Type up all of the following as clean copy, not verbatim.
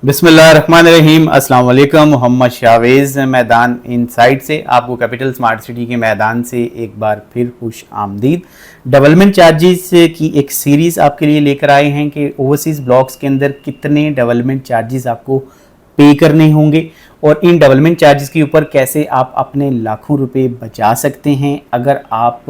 बिस्मिल्लाहिर्रहमानिर्रहीम। अस्सलाम वालेकुम। मोहम्मद शावेज़ मैदान इनसाइड से आपको कैपिटल स्मार्ट सिटी के मैदान से एक बार फिर खुश आमदीद। डेवलपमेंट चार्जेस की एक सीरीज़ आपके लिए लेकर आए हैं कि ओवरसीज़ ब्लॉक्स के अंदर कितने डेवलपमेंट चार्जेस आपको पे करने होंगे और इन डेवलपमेंट चार्जेस के ऊपर कैसे आप अपने लाखों रुपए बचा सकते हैं। अगर आप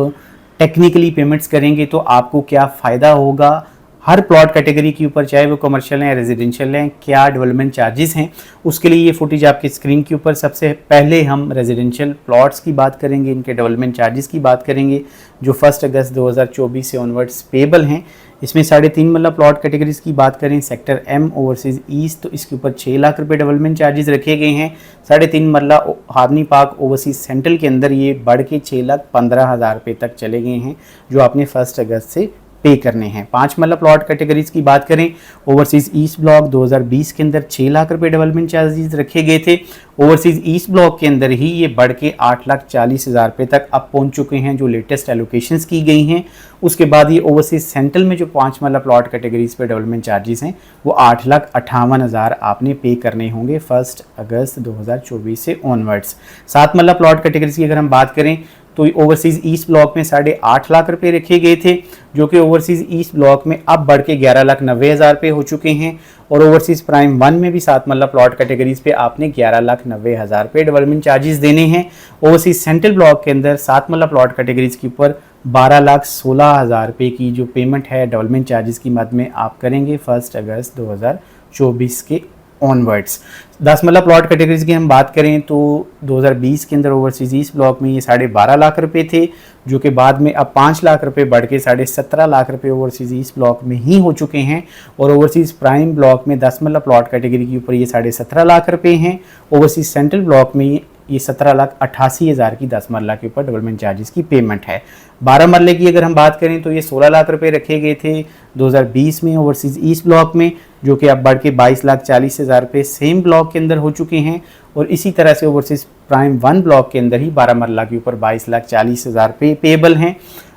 टेक्निकली पेमेंट्स करेंगे तो आपको क्या फ़ायदा होगा। हर प्लॉट कैटेगरी के ऊपर, चाहे वो कमर्शियल हैं, रेजिडेंशियल हैं, क्या डेवलपमेंट चार्जेस हैं, उसके लिए ये फुटेज आपकी स्क्रीन के ऊपर। सबसे पहले हम रेजिडेंशियल प्लॉट्स की बात करेंगे, इनके डेवलपमेंट चार्जेस की बात करेंगे जो 1 अगस्त 2024 से ऑनवर्ड्स पेबल हैं। इसमें 3.5 मरला प्लॉट कैटेगरीज की बात करें, सेक्टर एम ओवरसीज़ ईस्ट, तो इसके ऊपर 6 लाख रुपए डेवलपमेंट चार्जेस रखे गए हैं। 3.5 मरला हार्नी पार्क ओवरसीज़ सेंट्रल के अंदर ये बढ़ के 6,15,000 रुपये तक चले गए हैं जो आपने 1 अगस्त से पे करने हैं। 5 मरला प्लॉट कैटेगरीज की बात करें, ओवरसीज़ ईस्ट ब्लॉक 2020 के अंदर 6 लाख रुपए डेवलपमेंट चार्जेस रखे गए थे। ओवरसीज़ ईस्ट ब्लॉक के अंदर ही ये बढ़ के 8,40,000 रुपये तक अब पहुंच चुके हैं जो लेटेस्ट एलोकेशंस की गई हैं। उसके बाद ये ओवरसीज़ सेंट्रल में जो 5 मरला प्लॉट कैटेगरीज पे डेवलपमेंट चार्जेस हैं वो 8,58,000 आपने पे करने होंगे 1 अगस्त 2024 से ऑनवर्ड्स। 7 मरला प्लॉट कैटेगरीज की अगर हम बात करें तो ओवरसीज़ ईस्ट ब्लॉक में 8.5 लाख रुपए रखे गए थे जो कि ओवरसीज़ ईस्ट ब्लॉक में अब बढ़ के 11,90,000 रुपये हो चुके हैं। और ओवरसीज़ प्राइम 1 में भी 7 मरला प्लॉट कैटेगरीज पे आपने 11,90,000 रुपये डेवलपमेंट चार्जेस देने हैं। ओवरसीज़ सेंट्रल ब्लॉक के अंदर 7 मरला प्लॉट कैटेगरीज के ऊपर 12,16,000 रुपये की जो पेमेंट है डेवलपमेंट चार्जेस की मद में आप करेंगे 1 अगस्त 2024 के ऑनवर्ड्स। 10 मरला प्लॉट कैटेगरीज की हम बात करें तो 2020 के अंदर ओवरसीज़ ईस्ट ब्लॉक में ये 12.5 लाख रुपए थे जो कि बाद में अब 5 लाख रुपए बढ़ के 17.5 लाख रुपए ओवरसीज़ ईस्ट ब्लॉक में ही हो चुके हैं। और ओवरसीज़ प्राइम ब्लॉक में 10 मरला प्लॉट कैटेगरी के ऊपर ये 17.5 लाख रुपए हैं। ओवरसीज़ सेंट्रल ब्लॉक में ये 17,88,000 की 10 मरला के ऊपर डेवलपमेंट चार्जेस की पेमेंट है। 12 मरले की अगर हम बात करें तो ये 16 लाख रुपए रखे गए थे 2020 में ओवरसीज़ ईस्ट ब्लॉक में जो कि अब बढ़ के 22,40,000 रुपये सेम ब्लॉक के अंदर हो चुके हैं। और इसी तरह से ओवरसीज़ प्राइम 1 ब्लॉक के अंदर ही 12 मरला के ऊपर 22,40,000 रुपये पेबल हैं।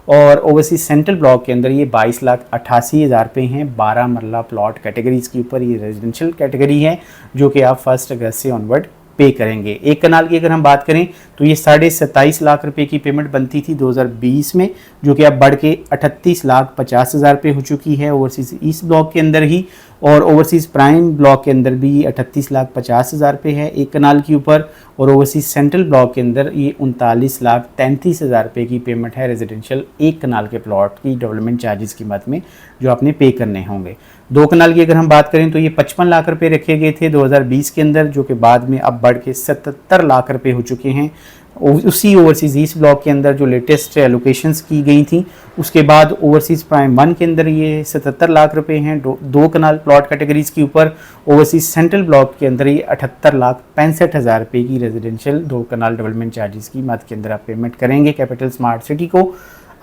और ओवरसीज़ सेंट्रल ब्लॉक के अंदर ये 22,88,000 रुपये हैं 12 मरला प्लॉट कैटेगरीज के ऊपर। ये रेजिडेंशियल कैटेगरी है जो कि आप 1 अगस्त से ऑनवर्ड पे करेंगे। एक कनाल की अगर हम बात करें तो ये 27.5 लाख रुपए की पेमेंट बनती थी 2020 में जो कि अब बढ़ के 38,50,000 रुपये हो चुकी है ओवरसीज़ ईस्ट ब्लॉक के अंदर ही। और ओवरसीज़ प्राइम ब्लॉक के अंदर भी 38,50,000 रुपये है एक कनाल के ऊपर। और ओवरसीज़ सेंट्रल ब्लॉक के अंदर ये 39,33,000 रुपये की पेमेंट है रेजिडेंशियल एक कनाल के प्लॉट की डेवलपमेंट चार्जेस की मद में जो आपने पे करने होंगे। 2 कनाल की अगर हम बात करें तो ये 55 लाख रुपए रखे गए थे 2020 के अंदर जो कि बाद में अब बढ़ के 77 लाख रुपए हो चुके हैं उसी ओवरसीज़ ईस्ट ब्लॉक के अंदर जो लेटेस्ट एलोकेशंस की गई थी। उसके बाद ओवरसीज़ प्राइम 1 के अंदर ये 77 लाख रुपए हैं 2 कनाल प्लॉट कैटेगरीज के ऊपर। ओवरसीज़ सेंट्रल ब्लॉक के अंदर ये 78,65,000 रुपये की रेजिडेंशियल 2 कनाल डेवलपमेंट चार्जेस की मद के अंदर आप पेमेंट करेंगे कैपिटल स्मार्ट सिटी को।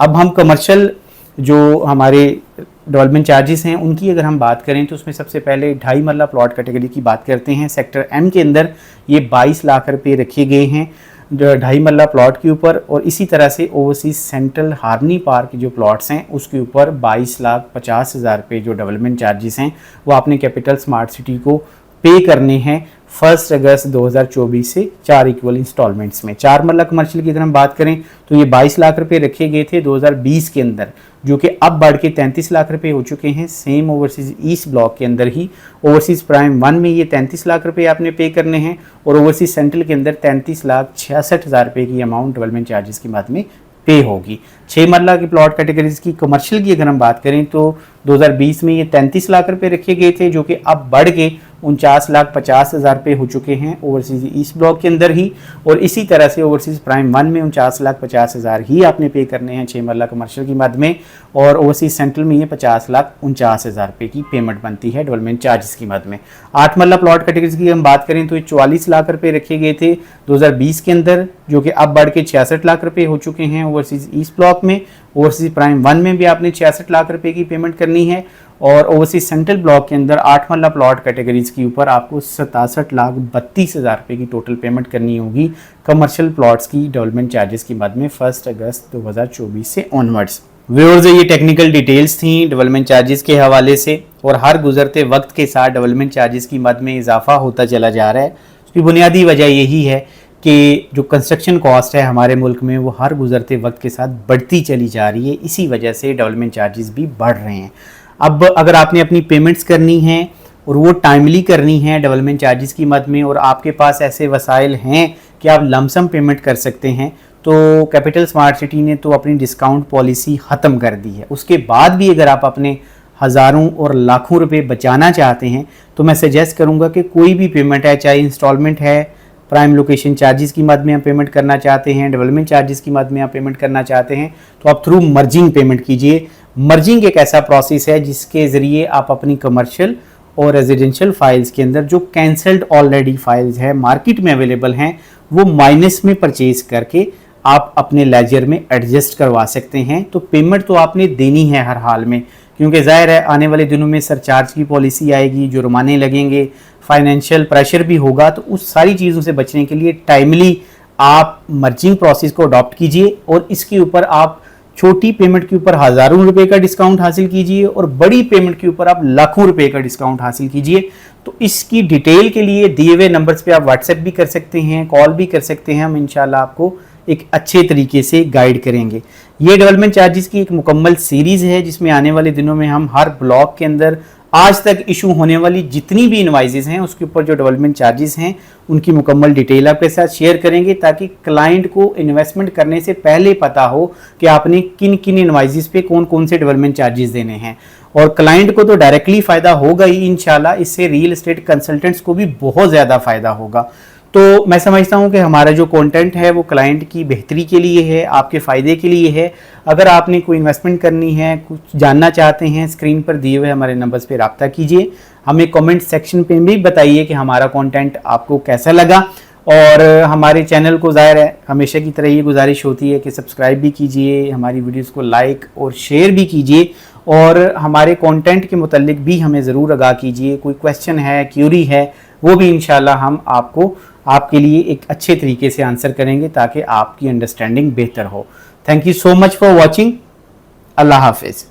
अब हम कमर्शियल जो हमारे डेवलपमेंट चार्जेस हैं उनकी अगर हम बात करें तो उसमें सबसे पहले 2.5 मरला प्लॉट कैटेगरी की बात करते हैं। सेक्टर एम के अंदर ये 22 लाख रुपये रखे गए हैं 2.5 मरला प्लॉट के ऊपर। और इसी तरह से ओवरसीज़ सेंट्रल हार्नी पार्क जो प्लॉट्स हैं उसके ऊपर 22,50,000 रुपये जो डेवलपमेंट चार्जेस हैं वो आपने कैपिटल स्मार्ट सिटी को पे करने हैं 1 अगस्त 2024 से 4 इक्वल इंस्टॉलमेंट्स में। 4 मरला कमर्शियल की अगर हम बात करें तो ये 22 लाख रुपए रखे गए थे 2020 के अंदर जो कि अब बढ़ के 33 लाख रुपए हो चुके हैं सेम ओवरसीज़ ईस्ट ब्लॉक के अंदर ही। ओवरसीज़ प्राइम 1 में ये 33 लाख रुपए आपने पे करने हैं और ओवरसीज़ सेंट्रल के अंदर 33,66,000 रुपये की अमाउंट डेवलपमेंट चार्जेस की मद में पे होगी। 6 मरला की प्लॉट कैटेगरीज की कमर्शियल की अगर हम बात करें तो 2020 में ये 33 लाख रुपए रखे गए थे जो कि अब बढ़ के 49,50,000 रुपये हो चुके हैं ओवरसीज़ ईस्ट ब्लॉक के अंदर ही। और इसी तरह से ओवरसीज़ प्राइम 1 में 49,50,000 ही आपने पे करने हैं 6 मरला कमर्शियल की मद में। और ओवरसीज़ सेंट्रल में ये 50,49,000 रुपये की पेमेंट बनती है डेवलपमेंट चार्जेस की मद में। 8 मरला प्लॉट कैटेगरी की हम बात करें तो ये 44 लाख रुपये रखे गए थे 2020 के अंदर जो कि अब बढ़ के 66 लाख रुपये हो चुके हैं ओवरसीज़ ईस्ट ब्लॉक में। ओवरसीज़ प्राइम 1 में भी आपने 66 लाख रुपये की पेमेंट करनी है। और ओवरसीज़ सेंट्रल ब्लॉक के अंदर 8 मरला प्लॉट कैटेगरीज के ऊपर आपको 67,32,000 रुपये की टोटल पेमेंट करनी होगी कमर्शियल प्लॉट्स की डेवलपमेंट चार्जेस की मद में 1 अगस्त 2024 से ऑनवर्ड्स। व्यूअर्स ये टेक्निकल डिटेल्स थी डेवलपमेंट चार्जेस के हवाले से। और हर गुजरते वक्त के साथ डेवलपमेंट चार्जेस की मद में इजाफा होता चला जा रहा है। उसकी बुनियादी वजह यही है कि जो कंस्ट्रक्शन कॉस्ट है हमारे मुल्क में वो हर गुजरते वक्त के साथ बढ़ती चली जा रही है, इसी वजह से डेवलपमेंट चार्जेस भी बढ़ रहे हैं। अब अगर आपने अपनी पेमेंट्स करनी है और वो टाइमली करनी है डेवलपमेंट चार्जेस की मद में, और आपके पास ऐसे वसाइल हैं कि आप लमसम पेमेंट कर सकते हैं, तो कैपिटल स्मार्ट सिटी ने तो अपनी डिस्काउंट पॉलिसी ख़त्म कर दी है। उसके बाद भी अगर आप अपने हज़ारों और लाखों रुपए बचाना चाहते हैं तो मैं सजेस्ट करूंगा कि कोई भी पेमेंट है, चाहे इंस्टॉलमेंट है, प्राइम लोकेशन चार्जेस की मद में आप पेमेंट करना चाहते हैं, डेवलपमेंट चार्जेस की मद में आप पेमेंट करना चाहते हैं, तो आप थ्रू मर्जिंग पेमेंट कीजिए। मर्जिंग एक ऐसा प्रोसेस है जिसके ज़रिए आप अपनी कमर्शियल और रेजिडेंशियल फाइल्स के अंदर जो कैंसल्ड ऑलरेडी फाइल्स है मार्केट में अवेलेबल हैं वो माइनस में परचेज करके आप अपने लेजर में एडजस्ट करवा सकते हैं। तो पेमेंट तो आपने देनी है हर हाल में, क्योंकि ज़ाहिर है आने वाले दिनों में सरचार्ज की पॉलिसी आएगी, जुर्माने लगेंगे, फाइनेंशियल प्रेशर भी होगा। तो उस सारी चीज़ों से बचने के लिए टाइमली आप मर्जिंग प्रोसेस को अडॉप्ट कीजिए और इसके ऊपर आप छोटी पेमेंट के ऊपर हज़ारों रुपए का डिस्काउंट हासिल कीजिए और बड़ी पेमेंट के ऊपर आप लाखों रुपए का डिस्काउंट हासिल कीजिए। तो इसकी डिटेल के लिए दिए हुए नंबर्स पे आप व्हाट्सएप भी कर सकते हैं, कॉल भी कर सकते हैं, हम इंशाल्लाह आपको एक अच्छे तरीके से गाइड करेंगे। ये डेवलपमेंट चार्जेस की एक मुकम्मल सीरीज़ है जिसमें आने वाले दिनों में हम हर ब्लॉक के अंदर आज तक इशू होने वाली जितनी भी इनवाइसेस हैं उसके ऊपर जो डेवलपमेंट चार्जेस हैं उनकी मुकम्मल डिटेल आपके साथ शेयर करेंगे, ताकि क्लाइंट को इन्वेस्टमेंट करने से पहले पता हो कि आपने किन किन इनवाइसेस पे कौन कौन से डेवलपमेंट चार्जेस देने हैं। और क्लाइंट को तो डायरेक्टली फ़ायदा होगा ही इंशाल्लाह, इससे रियल एस्टेट कंसल्टेंट्स को भी बहुत ज़्यादा फ़ायदा होगा। तो मैं समझता हूं कि हमारा जो कंटेंट है वो क्लाइंट की बेहतरी के लिए है, आपके फ़ायदे के लिए है। अगर आपने कोई इन्वेस्टमेंट करनी है, कुछ जानना चाहते हैं, स्क्रीन पर दिए हुए हमारे नंबर्स पे रब्ता कीजिए। हमें कमेंट सेक्शन पे भी बताइए कि हमारा कंटेंट आपको कैसा लगा। और हमारे चैनल को ज़ाहिर है हमेशा की तरह ये गुजारिश होती है कि सब्सक्राइब भी कीजिए, हमारी वीडियोज़ को लाइक और शेयर भी कीजिए, और हमारे कंटेंट के मुतालिक भी हमें ज़रूर आगाह कीजिए। कोई क्वेश्चन है, क्यूरी है, वो भी इंशाल्लाह हम आपके लिए एक अच्छे तरीके से आंसर करेंगे ताकि आपकी अंडरस्टैंडिंग बेहतर हो। Thank you so much for watching. अल्लाह हाफिज़।